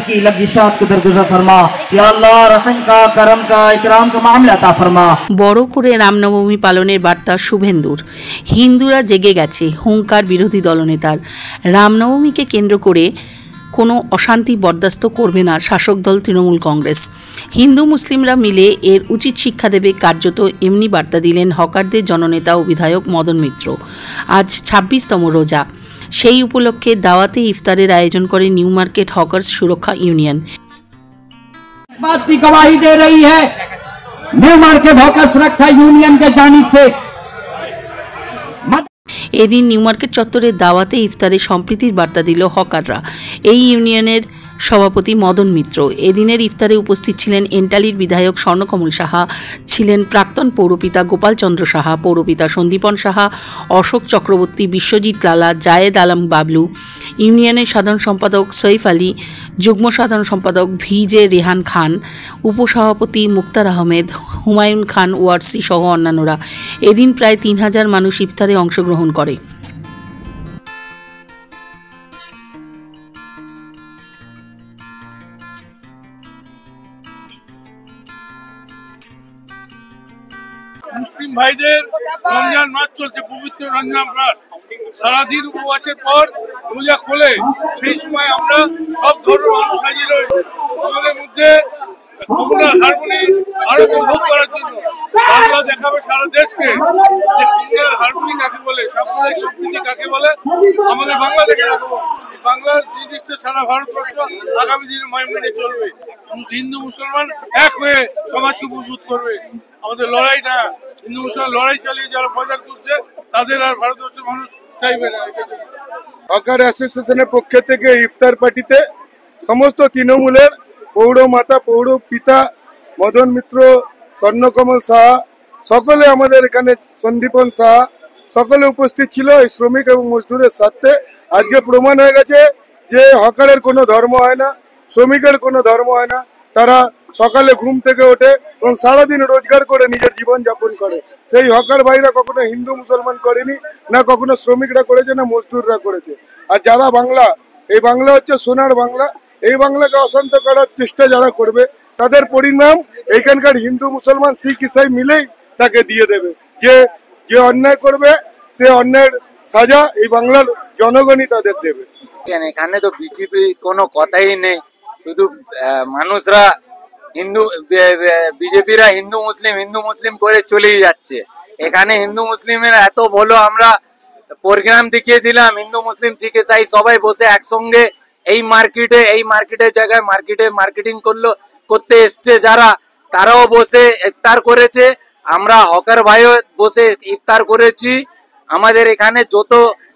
की लफ्ज़िशात को दरगुजर फरमा। या अल्लाह रहम का, करम का, इकराम का मामला अता फरमा। বড় করে রামনবমী পালনের বার্তা শুভেন্দুর। হিন্দুরা জেগে গেছে, হুঙ্কার বিরোধী দলনেতার। রামনবমীকে কেন্দ্র করে কোনো অশান্তি বরদাস্ত করবে না শাসক দল তৃণমূল কংগ্রেস। হিন্দু মুসলিমরা মিলে এর উচিত শিক্ষা দেবে, কার্যত এমনি বার্তা দিলেন হকারদের জননেতা ও বিধায়ক মদন মিত্র। আজ ২৬তম রোজা, সেই উপলক্ষে দাওয়াতে ইফতারের আয়োজন করে নিউ মার্কেট হকার্স সুরক্ষা ইউনিয়ন। बात की गवाही दे रही है न्यू मार्केट हॉकर्स सुरक्षा यूनियन के जानिब से। এদিন নিউ মার্কেট চত্বরে দাওয়াতে ইফতারে সম্প্রীতির বার্তা দিল হকাররা। এই ইউনিয়নের সভাপতি মদন মিত্র। এদিনের ইফতারে উপস্থিত ছিলেন এন্টালির বিধায়ক স্বর্ণকমল সাহা, ছিলেন প্রাক্তন পৌরপিতা গোপাল চন্দ্র সাহা, পৌরপিতা সন্দীপন সাহা, অশোক চক্রবর্তী, বিশ্বজিৎ লালা, জায়েদ আলম বাবলু, ইউনিয়নের সাধারণ সম্পাদক সৈফ আলী, যুগ্ম সাধারণ সম্পাদক ভিজে রেহান খান, উপসভাপতি মুক্তার আহমেদ, হুমায়ুন খান ওয়ার্সি সহ অন্যান্যরা। এদিন প্রায় ৩,০০০ মানুষ ইফতারে অংশগ্রহণ করে। মুসলিম ভাইদের রমজান মাস চলছে, পবিত্র রমজান মাস। সারাদিন উপবাসের পর রোজা খোলে, সেই সময় আমরা সব ধর্মের মানুষ হাজির হই। আমাদের মধ্যে কমলা হারমোনি আরো উপভোগ করার জন্য বাংলা দেখাবে সারা দেশকে যে কমলা হারমোনি কাকে বলে, সাম্প্রদায়িক সম্প্রীতি কাকে বলে, আমাদের বাংলা দেখে রাখবো। বাংলার জিনিসটা সারা ভারতবর্ষ আগামী দিনে মেনে চলবে। হিন্দু মুসলমান এক হয়ে সমাজকে মজবুত করবে। আমাদের লড়াইটা হিন্দু মুসলমান লড়াই চালিয়ে যারা বাজার করছে তাদের আর ভারতবর্ষের মানুষ চাইবে না। হকার অ্যাসোসিয়েশনের পক্ষ থেকে ইফতার পার্টিতে সমস্ত তৃণমূলের পৌর মাতা, পৌর পিতা মদন মিত্র, স্বর্ণকমল সাহা, সকলে আমাদের এখানে সন্দীপন সাহা, সকলে উপস্থিত ছিল। এই শ্রমিক এবং মজদুরের সাথে আজকে প্রমাণ হয়ে গেছে যে হকারের কোনো ধর্ম হয় না, শ্রমিকের কোনো ধর্ম হয় না। তারা সকালে ঘুম থেকে ওঠে এবং সারাদিন রোজগার করে নিজের জীবন যাপন করে। সেই হকার ভাইরা কখনো হিন্দু মুসলমান করেনি, না কখনো শ্রমিকরা করেছে, না মজদুররা করেছে। আর যারা বাংলা, এই বাংলা হচ্ছে সোনার বাংলা, এই বাংলাকে অশান্ত করার চেষ্টা যারা করবে তাদের পরিণাম এইখানকার হিন্দু মুসলমান শিখ ইসাই মিলেই তাকে দিয়ে দেবে। যে অন্যায় করবে সে অন্যায়ের সাজা এই বাংলার জনগণই তাদের দেবে। এখানে তো বিজেপি কোনো কথাই নেই, শুধু মানুষরা হিন্দু, বিজেপিরা হিন্দু মুসলিম করে চলেই যাচ্ছে। এখানে হিন্দু মুসলিমের এত বলো, আমরা প্রোগ্রাম দেখিয়ে দিলাম, হিন্দু মুসলিম শিখ ইসাই সবাই বসে একসঙ্গে এই মার্কেটের জায়গায় মার্কেটিং করতে এসছে যারা, তারাও বসে ইফতার করেছে। আমরা হকার ভাইও বসে ইফতার করেছি। আমাদের এখানে যত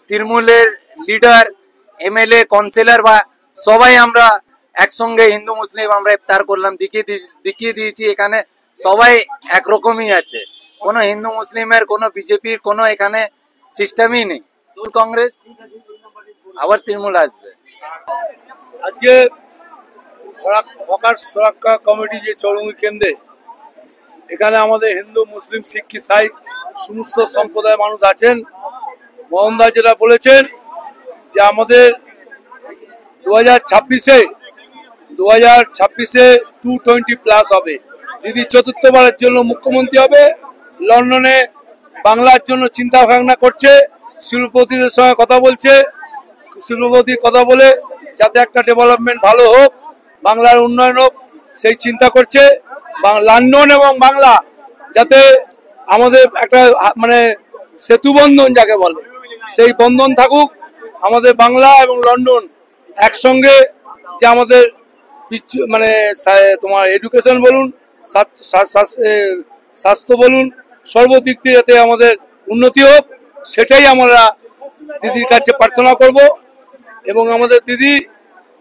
তৃণমূলের লিডার, এমএলএ, কাউন্সিলর বা সবাই আমরা একসঙ্গে হিন্দু মুসলিম আমরা ইফতার করলাম, দেখিয়ে দিয়েছি। এখানে সবাই একরকমই আছে, কোনো হিন্দু মুসলিমের, কোনো বিজেপির কোনো এখানে সিস্টেমই নেই। কংগ্রেস আবার তৃণমূল আসবে। আজকে হকার সুরক্ষা কমিটি যে চৌরঙ্গি কেন্দ্রে, এখানে আমাদের হিন্দু মুসলিম শিখ ইসাই সমস্ত সম্প্রদায়ের মানুষ আছেন। মোহনদা যেটা বলেছেন যে আমাদের 2026-এ 220+ হবে। দিদি চতুর্থবারের জন্য মুখ্যমন্ত্রী হবে। লন্ডনে বাংলার জন্য চিন্তা ভাবনা করছে, শিল্পপতিদের সঙ্গে কথা বলছে, শিল্পপতি কথা বলে যাতে একটা ডেভেলপমেন্ট ভালো হোক, বাংলার উন্নয়ন হোক সেই চিন্তা করছে। লন্ডন এবং বাংলা যাতে আমাদের একটা মানে সেতু বন্ধন যাকে বলে, সেই বন্ধন থাকুক। আমাদের বাংলা এবং লন্ডন একসঙ্গে, যে আমাদের মানে তোমার এডুকেশন বলুন, স্বাস্থ্য বলুন, সর্বদিক দিয়ে যাতে আমাদের উন্নতি হোক, সেটাই আমরা দিদির কাছে প্রার্থনা করব। এবং আমাদের দিদি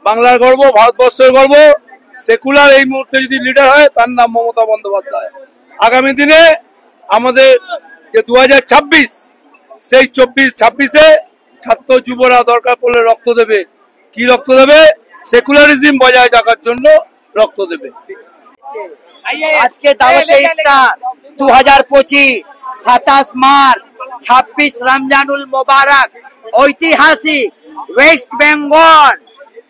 বাংলার গর্ব, ভারতবর্ষের গর্ব। সেকুলার এই মুহূর্তে যদি লিডার হয় তার নাম মমতা বন্দ্যোপাধ্যায়। আগামী দিনে আমাদের যে 2026, সেই 24-26-এ ছাত্র যুবরা দরকার পড়লে রক্ত দেবে। কি রক্ত দেবে? সেকুলারিজম বজায় রাখার জন্য রক্ত দেবে। আজকে দাওয়াতে ইফতার 2025 27 মার্চ 26 রমজানুল মোবারক ঐতিহাসিক ওয়েস্ট বেঙ্গল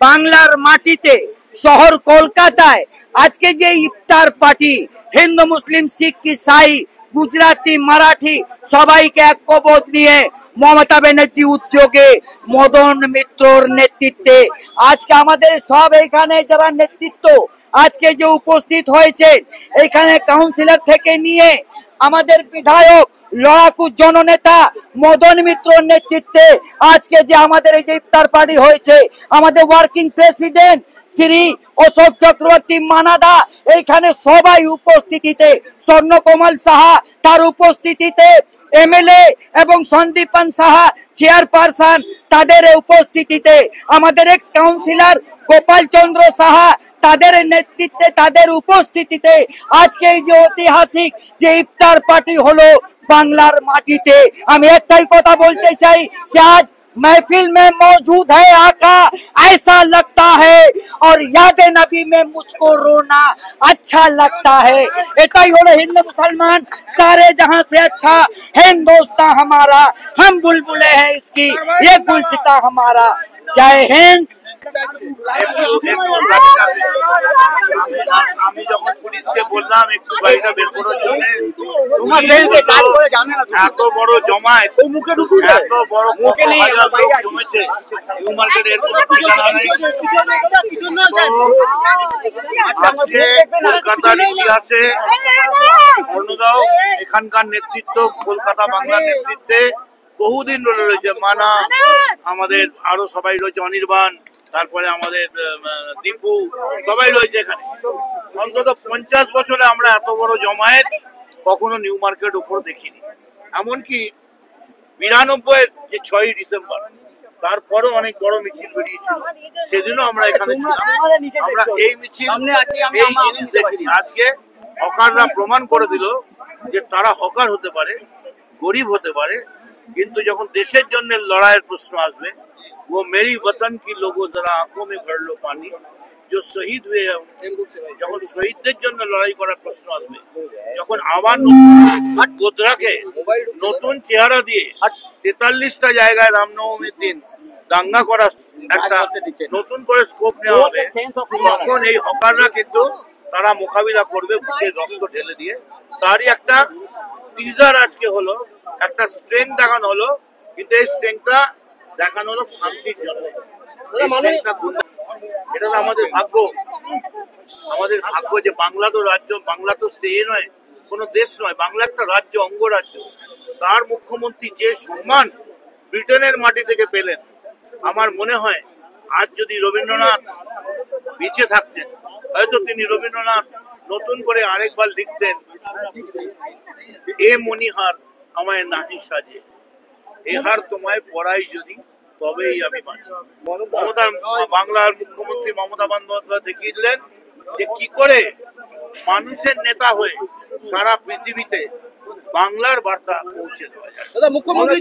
বাংলার মাটিতে শহর কলকাতায় আজকে যে ইফতার পার্টি হিন্দু মুসলিম শিখ ইসাই গুজরাটি মারাঠি সবাইকে ঐক্যবোধ নিয়ে মমতা ব্যানার্জি উদ্যোগে মদন মিত্রর নেতৃত্বে আজকে আমাদের সব এখানে যারা নেতৃত্ব আজকে যে উপস্থিত হয়েছে এখানে কাউন্সিলর থেকে নিয়ে আমাদের বিধায়ক লড়াকু জননেতা মদন মিত্রর নেতৃত্বে আজকে যে আমাদের এই যে ইফতার পার্টি হয়েছে আমাদের ওয়ার্কিং প্রেসিডেন্ট শ্রী অশোক চক্রবর্তী মানাদা এখানে সবাই উপস্থিতিতে স্বর্ণকমল সাহা তার উপস্থিতিতে এমএলএ এবং সন্দীপন সাহা চেয়ারপারসন তাদের উপস্থিতিতে আমাদের এক্স কাউন্সিলর গোপাল চন্দ্র সাহা তাদের নেতৃত্বে তাদের উপস্থিতিতে আজকে এই যে ঐতিহাসিক যে ইফতার পার্টি হলো বাংলার মাটিতে আমি একটাই কথা বলতে চাই যে আজ महफिल में मौजूद है आका ऐसा लगता है और याद नबी में मुझको रोना अच्छा लगता है एटाई होलो हिंदू मुसलमान सारे जहां से अच्छा हिंदुस्ता हमारा हम बुलबुले हैं इसकी ये गुलसिता हमारा जय हिंद আমি যখন পুলিশকে বললাম একটু গাড়িটা বের করার জন্য এত বড় জমায়েত এত বড় জমেছে নিউ মার্কেটে এর কোনো ঠিকানা নেই। আজকে কলকাতার ইতিহাসে অন্যদাও এখানকার নেতৃত্ব কলকাতা বাংলার নেতৃত্বে বহুদিন ধরে রয়েছে মানা আমাদের আরো সবাই রয়েছে অনির্বাণ তারপরে আমাদের দীপু সবাই রয়েছে এখানে অন্তত 50 বছরে আমরা এত বড় জমায়েত কখনো নিউ মার্কেট উপর দেখিনি। এমনকি 92 যে 6ই ডিসেম্বর তারপরও অনেক বড় মিছিল বেরিয়েছিল সেদিনও আমরা এখানে ছিলাম। আমরা এই মিছিল এই জিনিস দেখিনি। আজকে হকাররা প্রমাণ করে দিল যে তারা হকার হতে পারে গরিব হতে পারে কিন্তু যখন দেশের জন্য লড়াইয়ের প্রশ্ন আসবে वो मेरी वतन की लोगों जरा आंखों में भर लो पानी जो शहीद हुए যখন শহীদদের জন্য লড়াই করার প্রশ্ন আসবে যখন আবার গোদরাকে নতুন চেহারা দিয়ে 43টা জায়গায় রামনবমীর দিন দাঙ্গা করার একটা নতুন করে স্কোপ নেওয়া হবে তখন এই হকাররা কিন্তু তারা মোকাবিলা করবে বুকে রক্ত ঢেলে দিয়ে। তারই একটা টিজার আজকে হলো একটা স্ট্রেংথ দেখানো হলো কিন্তু এই স্ট্রেংথটা দেখানো হলো শান্তির জন্য। এটা তো আমাদের ভাগ্য যে বাংলা তো রাজ্য বাংলা তো সে নয় কোনো দেশ নয় বাংলা একটা রাজ্য অঙ্গরাজ্য। তার মুখ্যমন্ত্রী যে সম্মান ব্রিটেনের মাটি থেকে পেলেন আমার মনে হয় আজ যদি রবীন্দ্রনাথ বেঁচে থাকতেন হয়তো তিনি রবীন্দ্রনাথ নতুন করে আরেকবার লিখতেন এ মনিহার আমায় নাহি সাজে এহার তোমায় পড়াই যদি তবেই আমি বাঁচি। বাংলার মুখ্যমন্ত্রী মমতা বন্দ্যোপাধ্যায় দেখিয়ে দিলেন যে কি করে মানুষের নেতা হয়ে সারা পৃথিবীতে বাংলার বার্তা পৌঁছে দেওয়া যায়। মুখ্যমন্ত্রী